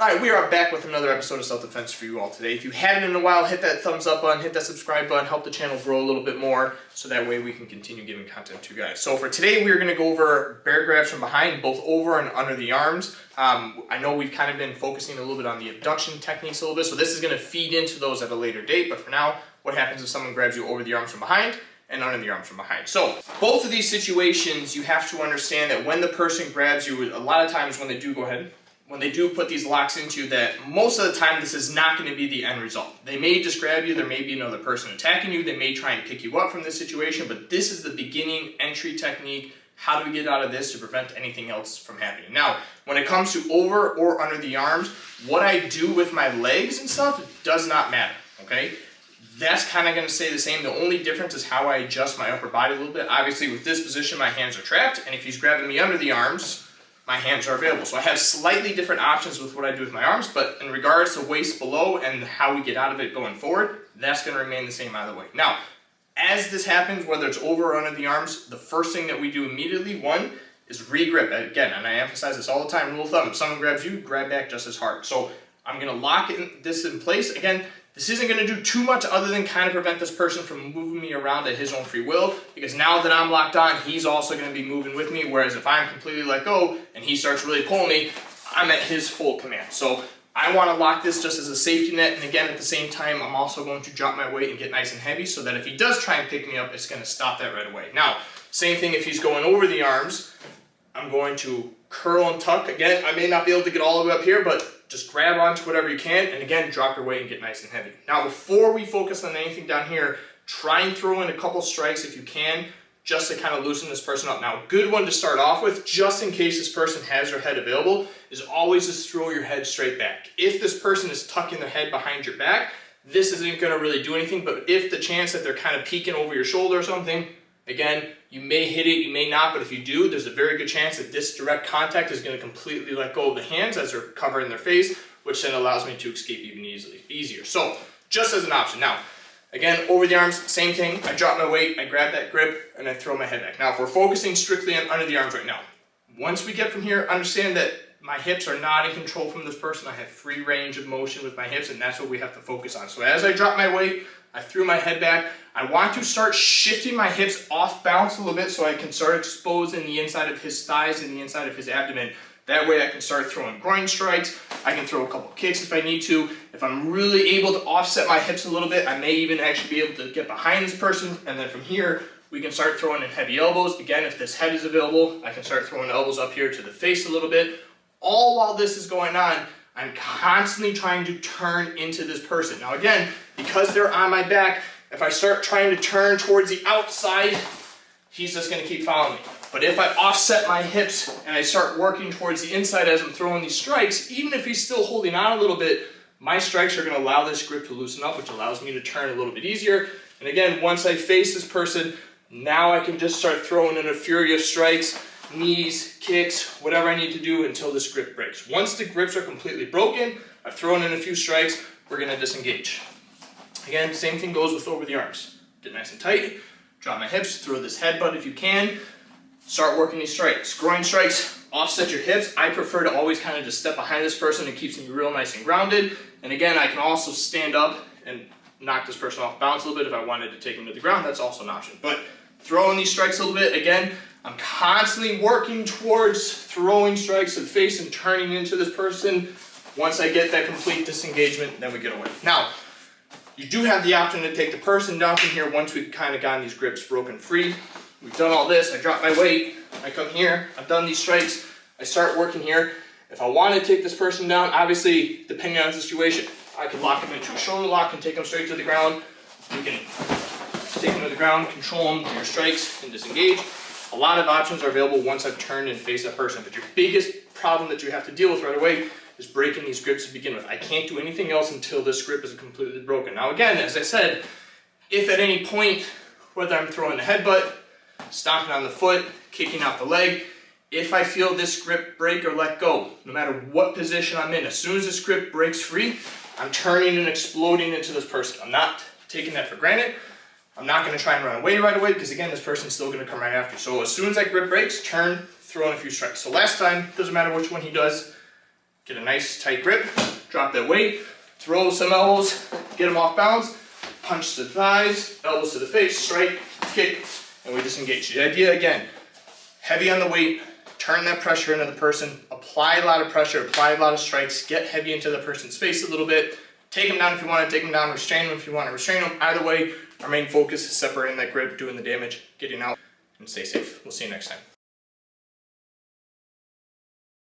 Alright, we are back with another episode of Self-Defense for you all today. If you haven't in a while, hit that thumbs up button, hit that subscribe button, help the channel grow a little bit more, so that way we can continue giving content to you guys. So for today, we're going to go over bear grabs from behind, both over and under the arms. I know we've kind of been focusing a little bit on the abduction techniques a little bit, so this is going to feed into those at a later date, but for now, what happens if someone grabs you over the arms from behind and under the arms from behind? So both of these situations, you have to understand that when the person grabs you, a lot of times when they do, when they do put these locks into you, that most of the time this is not going to be the end result. They may just grab you, there may be another person attacking you, they may try and pick you up from this situation, but this is the beginning entry technique. How do we get out of this to prevent anything else from happening? Now, when it comes to over or under the arms, what I do with my legs and stuff does not matter, okay? That's kind of going to stay the same. The only difference is how I adjust my upper body a little bit. Obviously, with this position, my hands are trapped, and if he's grabbing me under the arms, my hands are available. So I have slightly different options with what I do with my arms, but in regards to waist below and how we get out of it going forward, that's going to remain the same either way. Now, as this happens, whether it's over or under the arms, the first thing that we do immediately, one, is re-grip. Again, and I emphasize this all the time, rule of thumb, if someone grabs you, grab back just as hard. So I'm going to lock this in place. Again, this isn't going to do too much other than kind of prevent this person from moving me around at his own free will, because now that I'm locked on, he's also going to be moving with me, whereas if I'm completely let go and he starts really pulling me, I'm at his full command. So I want to lock this just as a safety net, and again, at the same time, I'm also going to drop my weight and get nice and heavy so that if he does try and pick me up, it's going to stop that right away. Now, same thing if he's going over the arms, I'm going to curl and tuck. Again, I may not be able to get all the way up here, but just grab onto whatever you can, and again, drop your weight and get nice and heavy. Now, before we focus on anything down here, try and throw in a couple strikes if you can, just to kind of loosen this person up. Now, a good one to start off with, just in case this person has their head available, is always just throw your head straight back. If this person is tucking their head behind your back, this isn't going to really do anything, but if the chance that they're kind of peeking over your shoulder or something, again, you may hit it, you may not, but if you do, there's a very good chance that this direct contact is going to completely let go of the hands as they're covering their face, which then allows me to escape even easier. So, just as an option. Now, again, over the arms, same thing. I drop my weight, I grab that grip, and I throw my head back. Now, if we're focusing strictly on under the arms right now, once we get from here, understand that my hips are not in control from this person. I have free range of motion with my hips, and that's what we have to focus on. So as I drop my weight, I threw my head back. I want to start shifting my hips off balance a little bit so I can start exposing the inside of his thighs and the inside of his abdomen. That way I can start throwing groin strikes. I can throw a couple kicks if I need to. If I'm really able to offset my hips a little bit, I may even actually be able to get behind this person, and then from here, we can start throwing in heavy elbows. Again, if this head is available, I can start throwing elbows up here to the face a little bit. All while this is going on, I'm constantly trying to turn into this person. Now again, because they're on my back, if I start trying to turn towards the outside, he's just going to keep following me. But if I offset my hips and I start working towards the inside as I'm throwing these strikes, even if he's still holding on a little bit, my strikes are going to allow this grip to loosen up, which allows me to turn a little bit easier. And again, once I face this person, now I can just start throwing in a fury of strikes, knees, kicks, whatever I need to do until this grip breaks. Once the grips are completely broken, I've thrown in a few strikes, we're going to disengage. Again, same thing goes with over the arms. Get nice and tight, drop my hips, throw this headbutt if you can, start working these strikes. Groin strikes, offset your hips. I prefer to always kind of just step behind this person. It keeps me real nice and grounded. And again, I can also stand up and knock this person off balance a little bit if I wanted to take him to the ground. That's also an option. But throwing these strikes a little bit, again, I'm constantly working towards throwing strikes to the face and turning into this person. Once I get that complete disengagement, then we get away. Now, you do have the option to take the person down from here once we've kind of gotten these grips broken free. We've done all this, I drop my weight, I come here, I've done these strikes, I start working here. If I want to take this person down, obviously, depending on the situation, I can lock him into a shoulder lock and take him straight to the ground. We can take him to the ground, control him, do your strikes, and disengage. A lot of options are available once I've turned and faced that person, but your biggest problem that you have to deal with right away is breaking these grips to begin with. I can't do anything else until this grip is completely broken. Now again, as I said, if at any point, whether I'm throwing the headbutt, stomping on the foot, kicking out the leg, if I feel this grip break or let go, no matter what position I'm in, as soon as this grip breaks free, I'm turning and exploding into this person. I'm not taking that for granted. I'm not going to try and run away right away because again, this person's still going to come right after. So as soon as that grip breaks, turn, throw in a few strikes. So last time, doesn't matter which one he does, Get a nice tight grip, drop that weight, throw some elbows, get them off balance, punch to the thighs, elbows to the face, strike, kick, and we disengage. The idea again, heavy on the weight, turn that pressure into the person, apply a lot of pressure, apply a lot of strikes, get heavy into the person's face a little bit, take them down if you want to take them down, restrain them if you want to restrain them. Either way, our main focus is separating that grip, doing the damage, getting out, and stay safe. We'll see you next time.